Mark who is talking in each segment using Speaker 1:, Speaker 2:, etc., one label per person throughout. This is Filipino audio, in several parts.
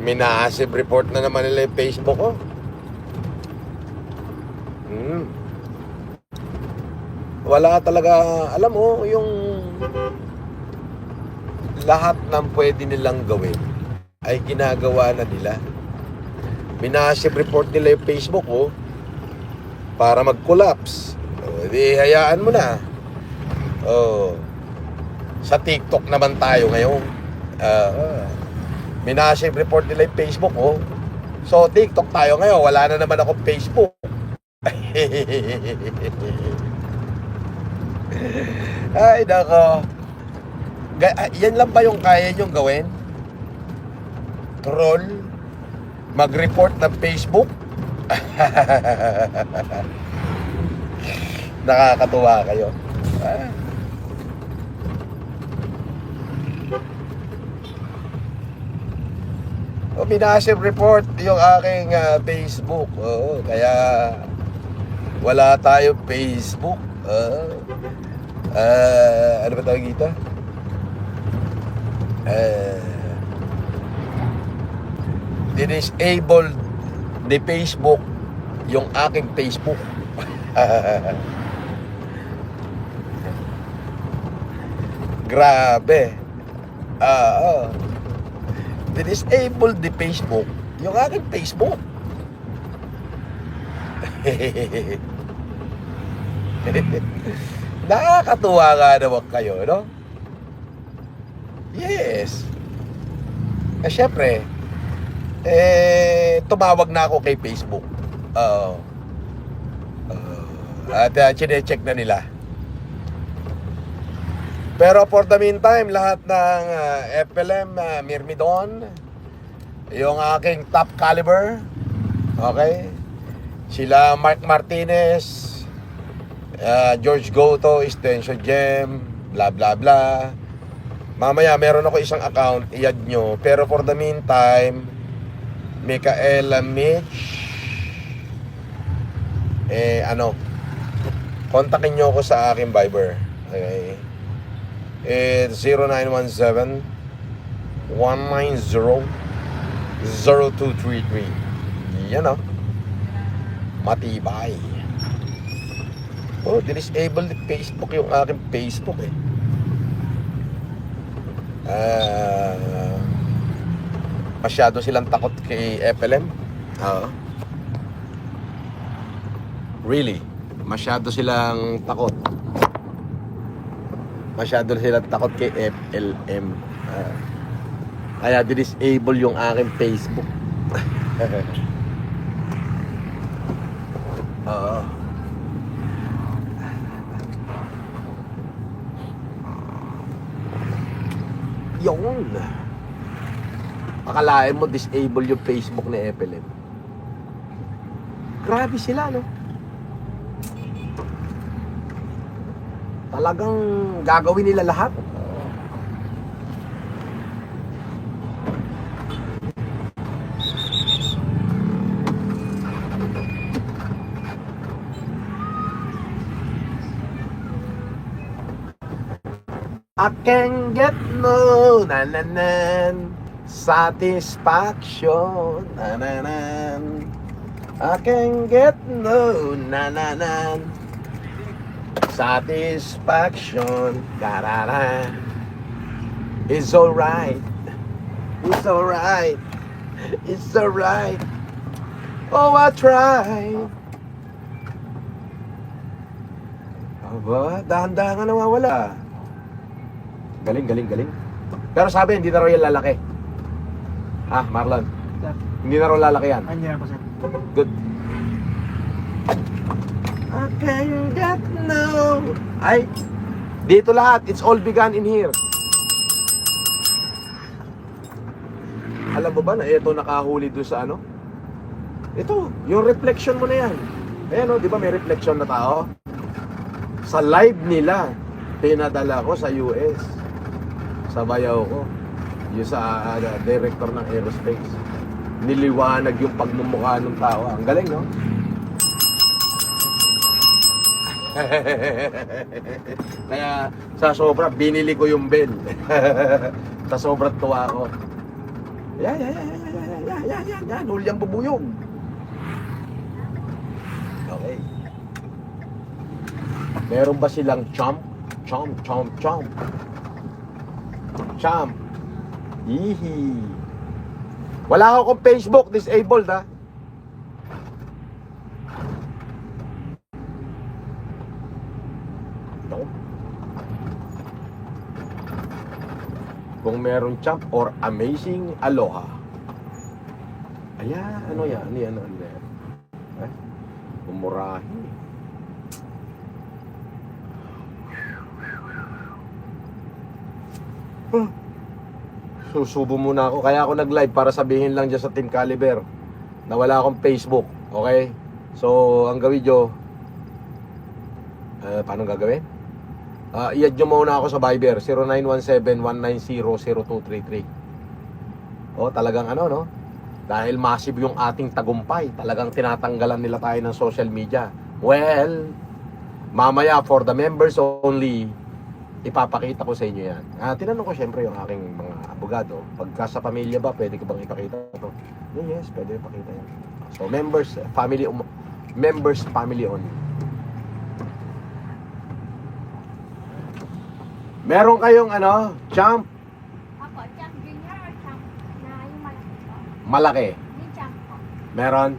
Speaker 1: Minahasib report na naman nila yung Facebook ko. Wala talaga, alam mo, yung lahat ng pwede nilang gawin ay ginagawa na nila. Minahasib report nila yung Facebook ko para mag-collapse. Di hayaan mo na. Sa TikTok naman tayo ngayon. Minahasib report nila yung Facebook ko. So TikTok tayo ngayon. Wala na naman akong Facebook. Ay nako. Yan lang ba yung kaya nyong gawin? Troll? Mag-report ng Facebook? Nakakatuwa kayo. Minahasib report yung aking Facebook. Kaya wala tayo Facebook. Ano ba tawag dito? Disabled ni Facebook yung aking Facebook. Grabe. Disabled ni Facebook yung aking Facebook. Nakakatuwa nga naman kayo, no? Yes. Syempre, tumawag na ako kay Facebook. At chine-check na nila. Pero for the meantime, lahat ng FLM, Myrmidon, yung aking top caliber, okay? Sila Mark Martinez, George Goto, Extension Gem, blah blah blah. Mamaya meron ako isang account, i-add nyo. Pero for the meantime, Michaela Mitch, kontakin nyo ako sa aking Viber. Okay. It's 0917 190 0233. Yan o. Matibay. Disable Facebook yung aking Facebook eh. Masyado silang takot kay FLM. Really, masyado silang takot. Masyado silang takot kay FLM. Kaya disable yung aking Facebook. Yun. Akalain mo disable yung Facebook ni FLM. Grabe sila, no? Talagang gagawin nila lahat. I can get no satisfaction. I can get no satisfaction. It's alright. It's alright. It's alright. Oh, I tried. Aba, dahan-dahan ka nawawala. Galing. Pero sabi, hindi na raw yan lalaki. Marlon?
Speaker 2: Sir.
Speaker 1: Hindi na raw lalaki yan.
Speaker 2: Hindi na po, sir.
Speaker 1: Good. I can get no. Ay, dito lahat. It's all begun in here. Alam mo ba na ito nakahuli doon sa ano? Ito, yung reflection mo na yan. Ayan o, di ba may reflection na tao? Sa live nila, pinadala ko sa US. Sa bayaw ko. Yung sa director ng aerospace. Niliwanag yung pagmumukha ng tao. Ang galing, no? Kaya sa sobra, binili ko yung bell. Sa sobrang tuwa ko. Yan. Hulyang bubuyog. Okay. Meron ba silang chomp? Chomp. Hihi. Wala akong Facebook, disabled ha. No. Kung meron champ or amazing aloha. Ayan, ano yan? Ano yan? Umurahi. Susubo muna ako. Kaya ako nag-live para sabihin lang dyan sa Team Caliber na wala akong Facebook. Okay? So, ang gawin nyo, paano gagawin? I-add nyo muna ako sa Viber 0917-190-0233. Talagang ano, no? Dahil massive yung ating tagumpay, talagang tinatanggalan nila tayo ng social media. Well, mamaya for the members only, ipapakita ko sa inyo yan. Tinanong ko syempre yung aking mga abogado, pagka sa pamilya ba, pwede ko bang ipakita ito? Yes, pwede ipakita yan. So, members, family only. Meron kayong ano, champ?
Speaker 2: Ako, champ junior or champ na yung malaki po?
Speaker 1: Malaki.
Speaker 2: Yung champ po.
Speaker 1: Meron.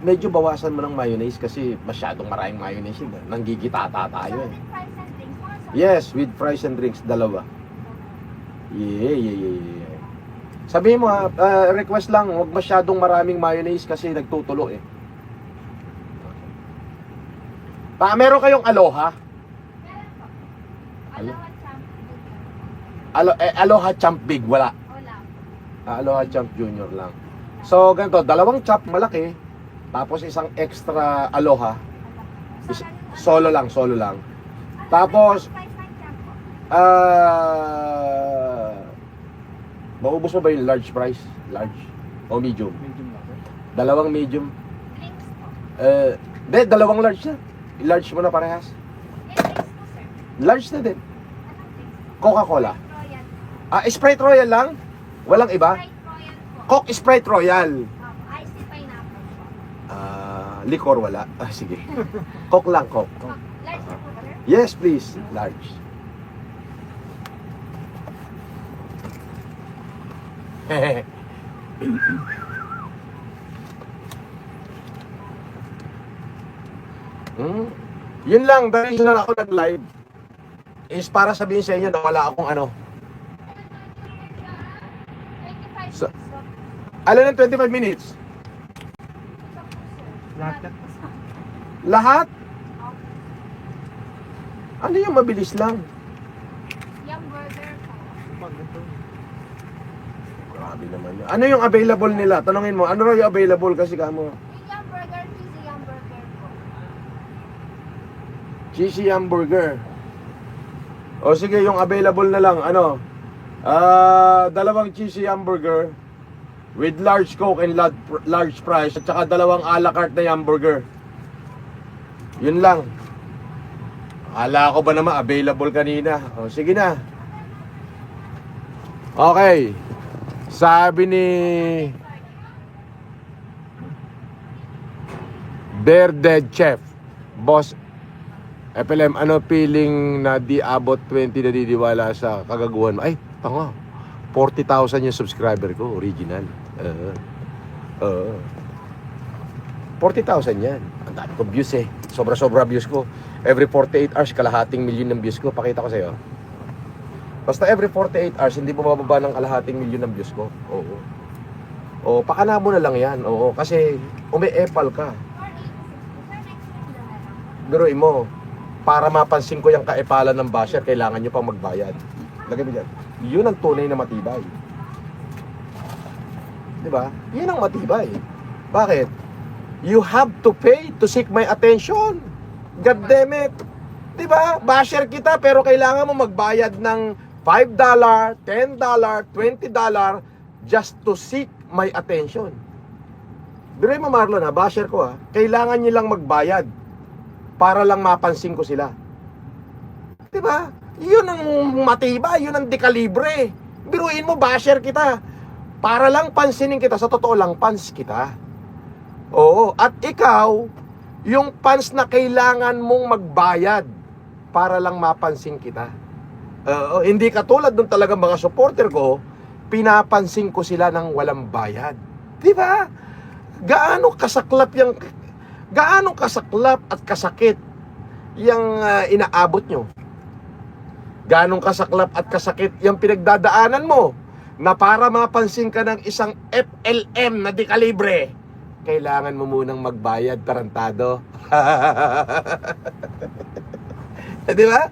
Speaker 1: Medyo bawasan mo ng mayonnaise kasi masyadong maraming mayonnaise yun. Nanggigitata tayo eh.
Speaker 2: With fries and drinks po.
Speaker 1: Yes, with fries and drinks, dalawa. Yeah. Sabihin mo request lang, huwag masyadong maraming mayonnaise kasi nagtutulo eh. Meron kayong aloha?
Speaker 2: Meron po. Aloha champ junior.
Speaker 1: Aloha champ big, wala.
Speaker 2: Wala.
Speaker 1: Aloha champ junior lang. So, ganito, dalawang champ malaki, tapos isang extra aloha. Solo lang. Tapos,
Speaker 2: Spice and champ po.
Speaker 1: maubos mo ba yung large price? Large? O medium?
Speaker 3: Medium lang, sir.
Speaker 1: Dalawang medium?
Speaker 2: Drinks po.
Speaker 1: Dalawang large na. Large mo na parehas.
Speaker 2: Drinks po, sir.
Speaker 1: Large na din.
Speaker 2: Anong drinks?
Speaker 1: Coca-Cola.
Speaker 2: Royal.
Speaker 1: Sprite Royal lang? Walang iba?
Speaker 2: Sprite Royal po.
Speaker 1: Coke Sprite Royal.
Speaker 2: Icy pineapple po.
Speaker 1: Liquor wala. Sige. Coke lang, Coke.
Speaker 2: Large na po, sir.
Speaker 1: Yes, please. Large. Yun lang, the reason na ako nag-live is para sabihin sa inyo na wala akong ano.
Speaker 2: 25
Speaker 1: So-
Speaker 2: minutes po.
Speaker 1: Alam ng 25 minutes?
Speaker 2: Ito po, sir.
Speaker 3: Lahat yan?
Speaker 1: Lahat? Ano yung mabilis lang?
Speaker 2: Yung burger po.
Speaker 1: Grabe naman yun. Ano yung available nila? Tanungin mo, ano raw yung available kasi kamo?
Speaker 2: Yung burger, cheesy yung burger po.
Speaker 1: Cheesy hamburger. O sige, yung available na lang, ano? Dalawang cheesy hamburger with large coke and large fries at saka dalawang a la carte na hamburger. Yun lang. Akala ko ba naman available kanina? O sige na. Okay. Sabi ni Bear Dead Chef, Boss FLM, ano feeling na di abot 20 na diniwala sa kagaguhan mo? Ay, tanga. 40,000 yung subscriber ko, original. 40,000 yan. Ang dami ko views eh. Sobra-sobra views ko. Every 48 hours, kalahating milyon ng views ko. Pakita ko sa'yo. Basta every 48 hours, hindi bumababa ng kalahating milyon ng views ko. Oo. O, pakana mo na lang yan. Oo, kasi umi-epal ka.
Speaker 2: 486 po. Sir, next time na lang.
Speaker 1: Biruin mo, para mapansin ko yung kaepalan ng basher, kailangan nyo pang magbayad. Lagay mo dyan. Yun ang tunay na matibay. Diba? Yun ang matibay. Bakit? You have to pay to seek my attention. God damn it. Diba? Basher kita pero kailangan mo magbayad ng $5, $10, $20 just to seek my attention. Biruin mo Marlon ha, basher ko ha. Kailangan nyo lang magbayad para lang mapansin ko sila. Diba? Yun ang matibay, yun ang dekalibre. Biruin mo, basher kita. Para lang pansinin kita, sa totoo lang, pans kita. Oo, at ikaw, yung pans na kailangan mong magbayad para lang mapansin kita. Oo, hindi katulad nung talagang mga supporter ko, pinapansin ko sila ng walang bayad. Di ba? Gaano kasaklap at kasakit yung inaabot nyo? Gaano kasaklap at kasakit yung pinagdadaanan mo na para mapansin ka ng isang FLM na di kalibre, kailangan mo munang magbayad, tarantado. Di ba?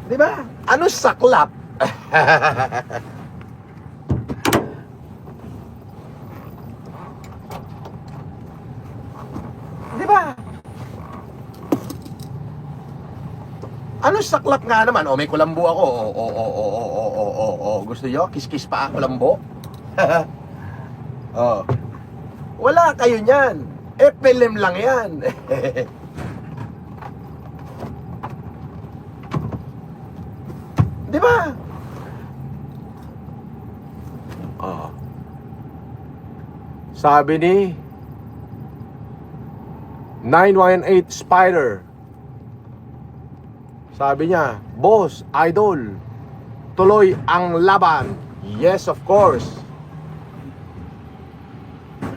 Speaker 1: Di ba? Ano saklap? Di ba? Ano saklap nga naman? O, may kulambo ako. Gusto nyo? Kiss-kiss pa ako, kulambo? Oh. Wala kayo niyan. FLM lang yan. Di ba? Oh. Sabi ni 918 Spider, sabi niya, boss, idol, tuloy ang laban. Yes, of course.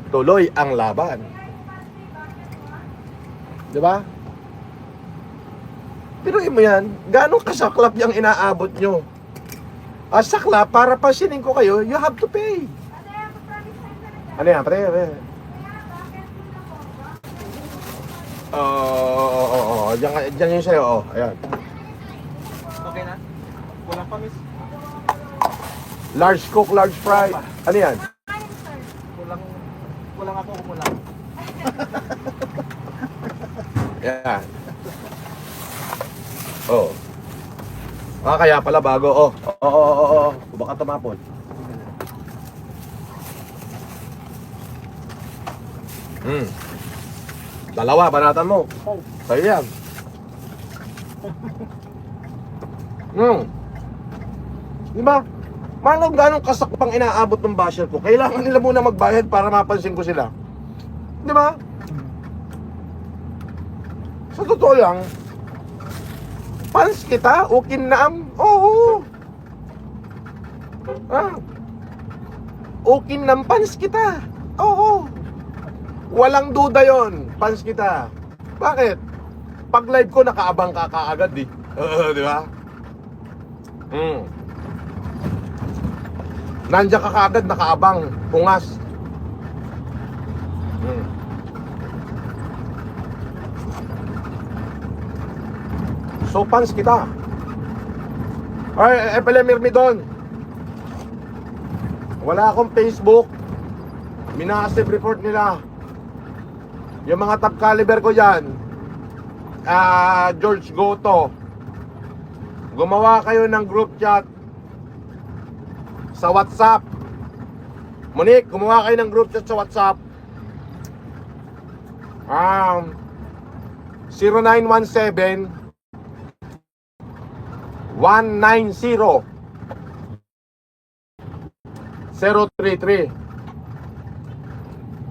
Speaker 1: Tuloy ang laban. Di ba? Pinuin mo yan, gano'ng kasaklap yung inaabot nyo? Saklap, para pansinin ko kayo, you have to pay. Ano yan, pre? Diyan yung sa'yo, oh. Ayan.
Speaker 3: Okay na? Kulang pa, miss.
Speaker 1: Large cook, large fry. Ano yan?
Speaker 3: Kulang ako, kumulang.
Speaker 1: Yan. Oh. Kaya pala bago. Oh. Oo. Baka tumapon. Dalawa, banatan mo. Sa'yo yan. Di ba? Manong ganong kasakpang inaabot ng basher ko. Kailangan nila muna magbayad para mapansin ko sila. Di ba? Sa totoo lang, pans kita, ukinam. Oo. Ukinam, pans kita. Oo. Walang duda yon, pans kita. Bakit? Pag live ko, nakaabang ka kaagad di. Di ba? Nandiyan ka kaagad, nakaabang, ungas. So, pans kita. Ay, FLM Mirmidon. Wala akong Facebook. Minassive report nila. Yung mga top caliber ko dyan, George Goto, gumawa kayo ng group chat sa WhatsApp. Monique, gumawa kayo ng group chat sa WhatsApp. 0917 190 033.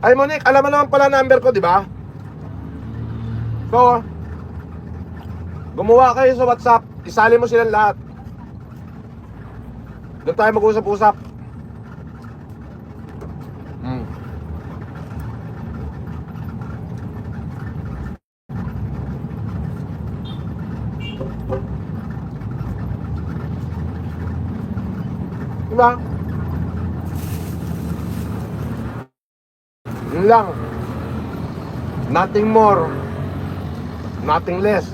Speaker 1: Ay, Monique, alam mo naman pala number ko, di ba? So, gumawa kayo sa WhatsApp, isali mo silang lahat. Doon tayo mag-usap-usap. Diba? Yun lang. Nothing more, nothing less.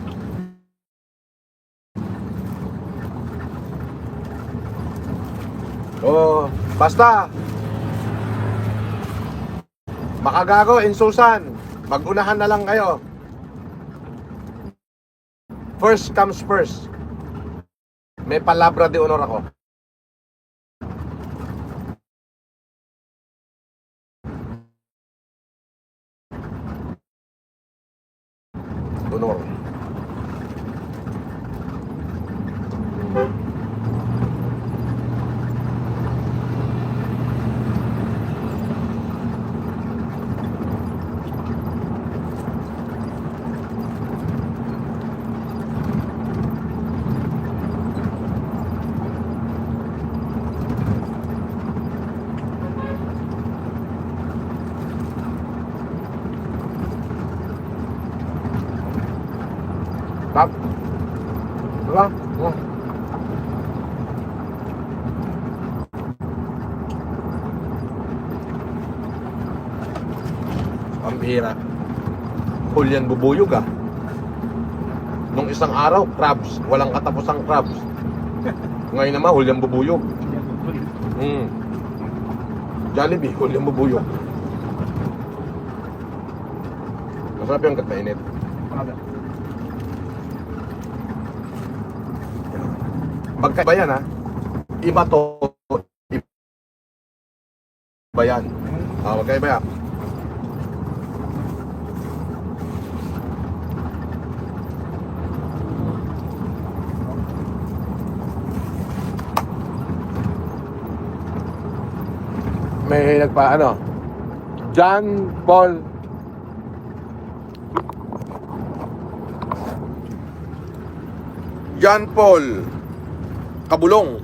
Speaker 1: Oh, basta makagago, insusan, magunahan na lang kayo. First comes first. May palabra de honor ako. Honor. Diba? Oh. Ang bihira. Hulyan bubuyog ah. Nung isang araw, crabs. Walang katapusang crabs. Ngayon naman, hulyang bubuyog. Jollibee, hulyang bubuyog. Masarap yung katainit. Magkaiba yan ha. Iba to. Iba yan. Magkaiba yan. May nagpaano John Paul Kabulong.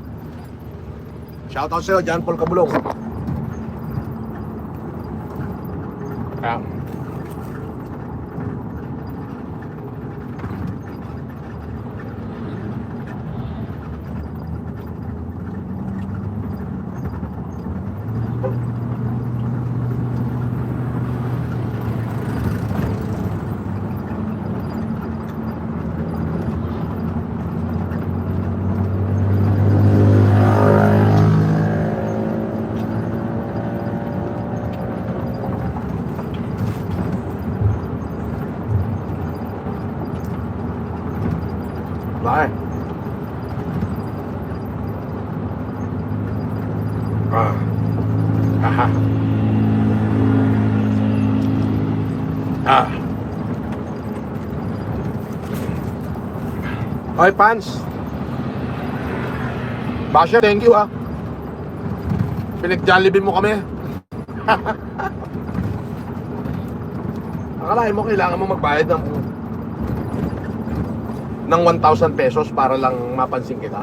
Speaker 1: Shoutout sa'yo, John Paul Kabulong. Bye. Aha. Hoy, Pans. Basher, thank you ah. Pinag-Jollibee mo kami. Akalain mo kailangan mo magbayad ng 1,000 pesos para lang mapansin kita.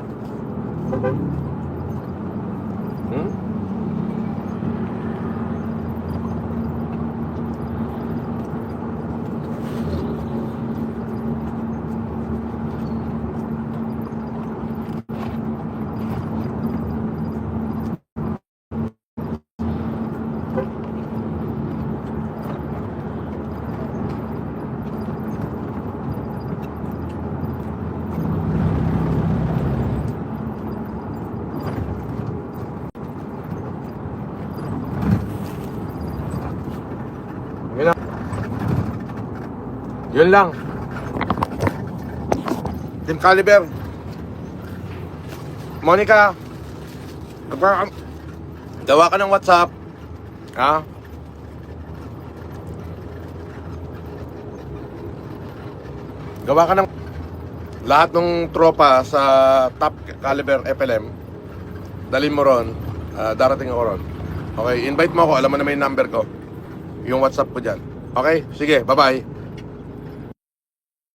Speaker 1: Yun lang. Team Caliber. Monica, gawa ka ng WhatsApp. Ha? Gawa ka ng lahat ng tropa sa Top Caliber FLM. Dalhin mo ron. Darating ako ron. Okay, invite mo ako. Alam mo na may number ko. Yung WhatsApp ko dyan. Okay? Sige, bye-bye.